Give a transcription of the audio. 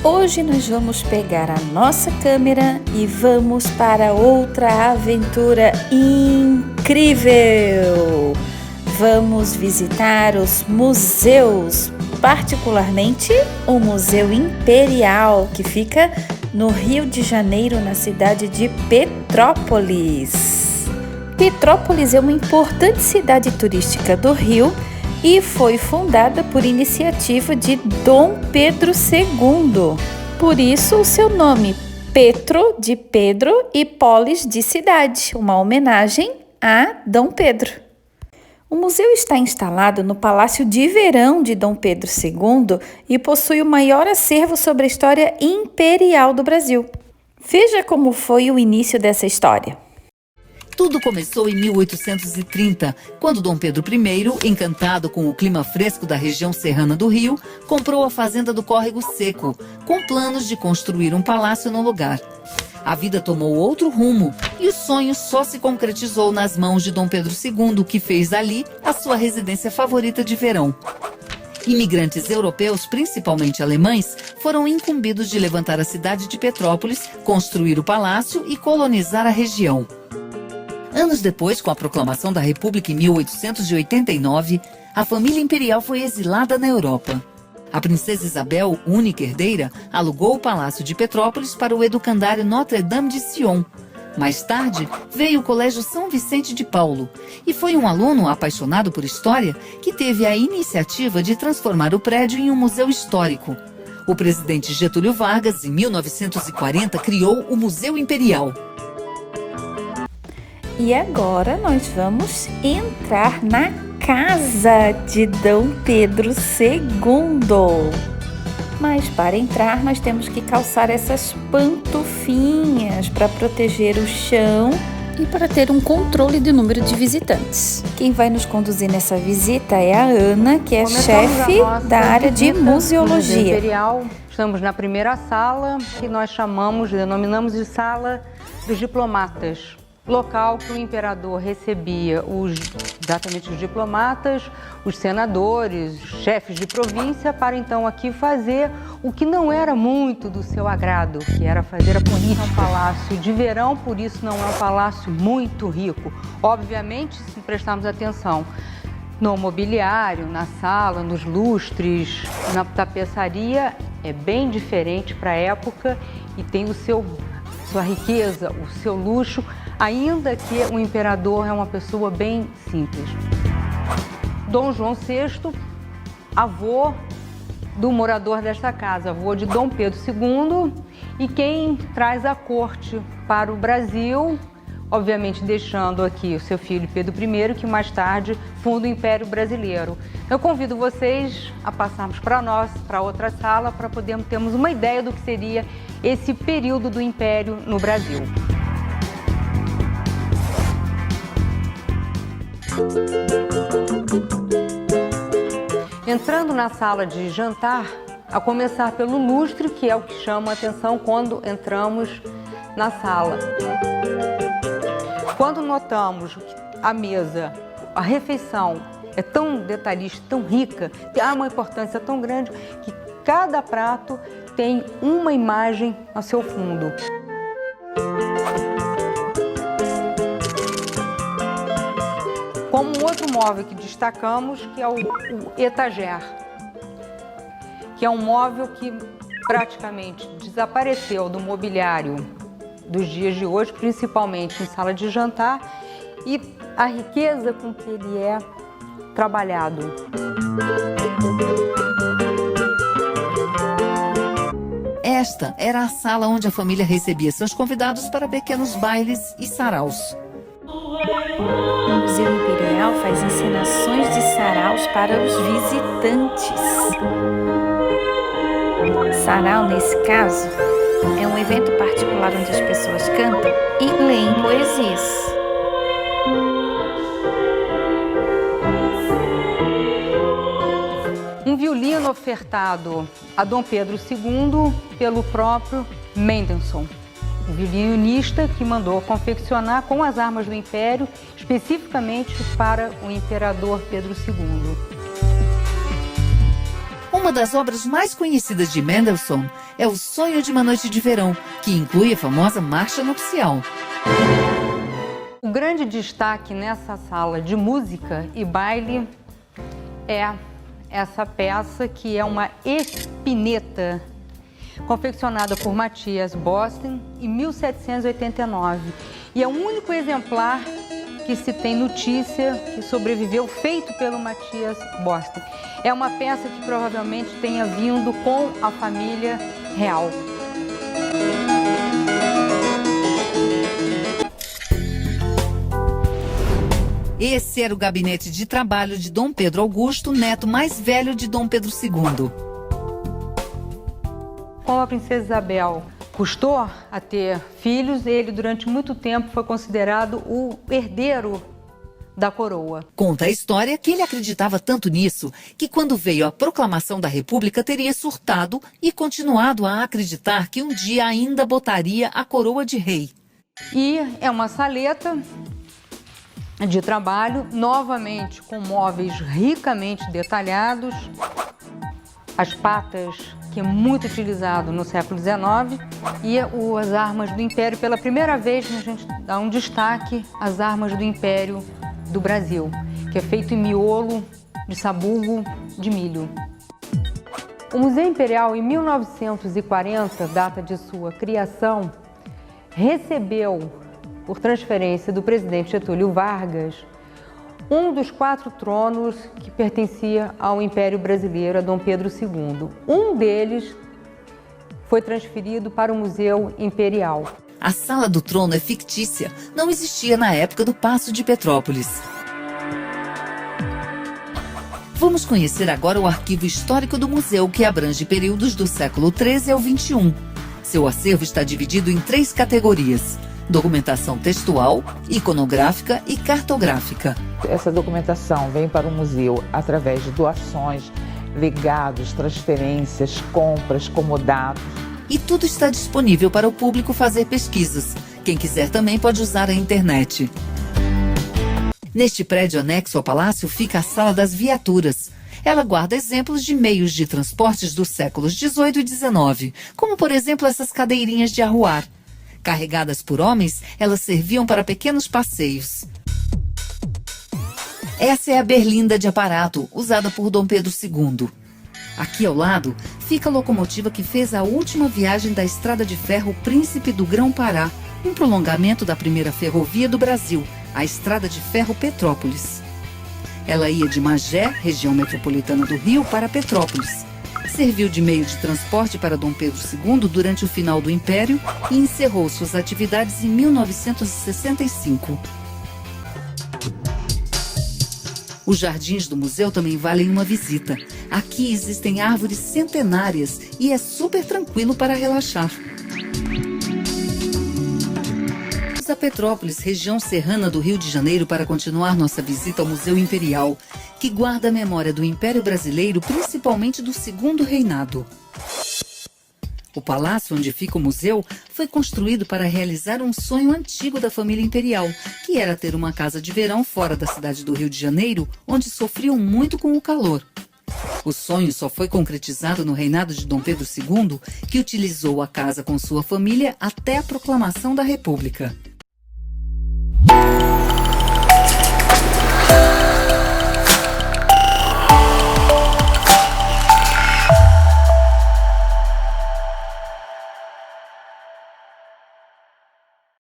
Hoje nós vamos pegar a nossa câmera e vamos para outra aventura incrível! Vamos visitar os museus, particularmente o Museu Imperial, que fica no Rio de Janeiro, na cidade de Petrópolis. Petrópolis é uma importante cidade turística do Rio e foi fundada por iniciativa de Dom Pedro II. Por isso o seu nome, Petro de Pedro e Polis de cidade, uma homenagem a Dom Pedro. O museu está instalado no Palácio de Verão de Dom Pedro II e possui o maior acervo sobre a história imperial do Brasil. Veja como foi o início dessa história. Tudo começou em 1830, quando Dom Pedro I, encantado com o clima fresco da região serrana do Rio, comprou a fazenda do Córrego Seco, com planos de construir um palácio no lugar. A vida tomou outro rumo e o sonho só se concretizou nas mãos de Dom Pedro II, que fez ali a sua residência favorita de verão. Imigrantes europeus, principalmente alemães, foram incumbidos de levantar a cidade de Petrópolis, construir o palácio e colonizar a região. Anos depois, com a proclamação da República em 1889, a família imperial foi exilada na Europa. A princesa Isabel, única herdeira, alugou o Palácio de Petrópolis para o educandário Notre-Dame de Sion. Mais tarde, veio o Colégio São Vicente de Paulo e foi um aluno apaixonado por história que teve a iniciativa de transformar o prédio em um museu histórico. O presidente Getúlio Vargas, em 1940, criou o Museu Imperial. E agora nós vamos entrar na casa de Dom Pedro II. Mas para entrar nós temos que calçar essas pantufinhas para proteger o chão e para ter um controle do número de visitantes. Quem vai nos conduzir nessa visita é a Ana, que é chefe da área de museologia. Imperial. Estamos na primeira sala, que nós denominamos de sala dos diplomatas. Local que o imperador recebia exatamente os diplomatas, os senadores, os chefes de província, para então aqui fazer o que não era muito do seu agrado, que era fazer a política. É um palácio de verão, por isso não é um palácio muito rico. Obviamente, se prestarmos atenção no mobiliário, na sala, nos lustres, na tapeçaria, é bem diferente para a época e tem sua riqueza, o seu luxo, ainda que o imperador é uma pessoa bem simples. Dom João VI, avô do morador desta casa, avô de Dom Pedro II, e quem traz a corte para o Brasil, obviamente deixando aqui o seu filho Pedro I, que mais tarde funda o Império Brasileiro. Eu convido vocês a passarmos para outra sala, para podermos termos uma ideia do que seria esse período do Império no Brasil. Entrando na sala de jantar, a começar pelo lustre, que é o que chama a atenção quando entramos na sala. Quando notamos que a mesa, a refeição é tão detalhista, tão rica, há uma importância tão grande que cada prato tem uma imagem ao seu fundo. Como um outro móvel que destacamos, que é o etagère, que é um móvel que praticamente desapareceu do mobiliário dos dias de hoje, principalmente em sala de jantar, e a riqueza com que ele é trabalhado. Esta era a sala onde a família recebia seus convidados para pequenos bailes e saraus. O Museu Imperial faz encenações de saraus para os visitantes. Sarau, nesse caso, é um evento particular onde as pessoas cantam e leem poesias. Um violino ofertado a Dom Pedro II pelo próprio Mendelssohn, um violinista que mandou confeccionar com as armas do Império, especificamente para o imperador Pedro II. Uma das obras mais conhecidas de Mendelssohn é O Sonho de uma Noite de Verão, que inclui a famosa Marcha Nupcial. O grande destaque nessa sala de música e baile é essa peça, que é uma espineta confeccionada por Matthias Boston em 1789. E é o único exemplar que se tem notícia que sobreviveu, feito pelo Matthias Boston. É uma peça que provavelmente tenha vindo com a família real. Esse era o gabinete de trabalho de Dom Pedro Augusto, neto mais velho de Dom Pedro II. Como a princesa Isabel custou a ter filhos, ele durante muito tempo foi considerado o herdeiro da coroa. Conta a história que ele acreditava tanto nisso que quando veio a proclamação da República teria surtado e continuado a acreditar que um dia ainda botaria a coroa de rei. E é uma saleta de trabalho, novamente com móveis ricamente detalhados, as patas, que é muito utilizado no século XIX, e as armas do Império. Pela primeira vez a gente dá um destaque às armas do Império do Brasil, que é feito em miolo de sabugo de milho. O Museu Imperial, em 1940, data de sua criação, recebeu, por transferência do presidente Getúlio Vargas, um dos 4 tronos que pertencia ao Império Brasileiro, a Dom Pedro II. Um deles foi transferido para o Museu Imperial. A Sala do Trono é fictícia, não existia na época do Paço de Petrópolis. Vamos conhecer agora o arquivo histórico do museu, que abrange períodos do século XIII ao XXI. Seu acervo está dividido em 3 categorias: documentação textual, iconográfica e cartográfica. Essa documentação vem para o museu através de doações, legados, transferências, compras, comodatos. E tudo está disponível para o público fazer pesquisas. Quem quiser também pode usar a internet. Neste prédio anexo ao palácio fica a Sala das Viaturas. Ela guarda exemplos de meios de transportes dos séculos XVIII e XIX, como por exemplo essas cadeirinhas de arruar. Carregadas por homens, elas serviam para pequenos passeios. Essa é a berlinda de aparato, usada por Dom Pedro II. Aqui ao lado fica a locomotiva que fez a última viagem da Estrada de Ferro Príncipe do Grão-Pará, um prolongamento da primeira ferrovia do Brasil, a Estrada de Ferro Petrópolis. Ela ia de Magé, região metropolitana do Rio, para Petrópolis. Serviu de meio de transporte para Dom Pedro II durante o final do Império e encerrou suas atividades em 1965. Os jardins do museu também valem uma visita. Aqui existem árvores centenárias e é super tranquilo para relaxar. Vamos a Petrópolis, região serrana do Rio de Janeiro, para continuar nossa visita ao Museu Imperial, que guarda a memória do Império Brasileiro, principalmente do Segundo Reinado. O palácio onde fica o museu foi construído para realizar um sonho antigo da família imperial, que era ter uma casa de verão fora da cidade do Rio de Janeiro, onde sofriam muito com o calor. O sonho só foi concretizado no reinado de Dom Pedro II, que utilizou a casa com sua família até a proclamação da República.